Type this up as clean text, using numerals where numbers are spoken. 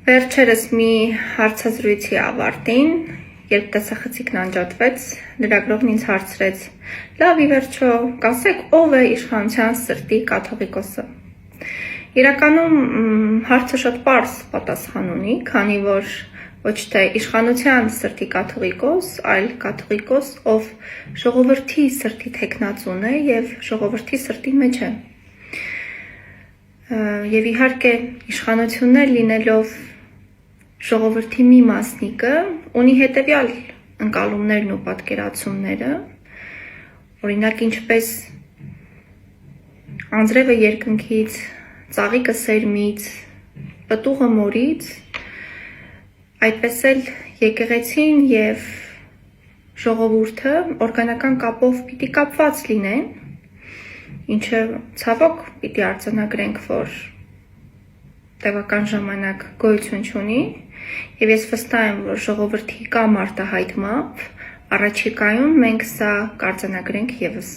Վերջերս մի հարցազրույցի ավարտին, երբ տեսախցիկն անջատվեց, լրագրողն ինձ հարցրեց. «Լավ, ի վերջո, կասեք, ով է իշխանության սրտի կաթողիկոսը»։ Իրականում հարցը շատ պարզ պատասխան ունի, քանի որ ոչ թե իշխանության սրտի կաթողիկոս, այլ կաթողիկոս, ով ժողովրդի սրտի թեկնածուն է և ժողովրդի սրտի մեջ է։ Եվ իհարկե իշխանություններ լինելով ժողովրդի մի մասնիկը ունի հետևյալ ընկալումներն ու պատկերացումները, օրինակ ինչպես անձրևը երկնքից, ծաղիկը սերմից, պտուղը մորից, այդպես էլ եկեղեցին և ժողովուրդը օրգանական կապով պիտի կապված լինեն, ինչը ցավոք պիտի արձանագրենք, որ տևական ժամանակ գոյություն չունի, և ես վստահ եմ, որ ժողովրդի կամ արտահայտմամբ առաջիկայում մենք սա կարձանագրենք ևս։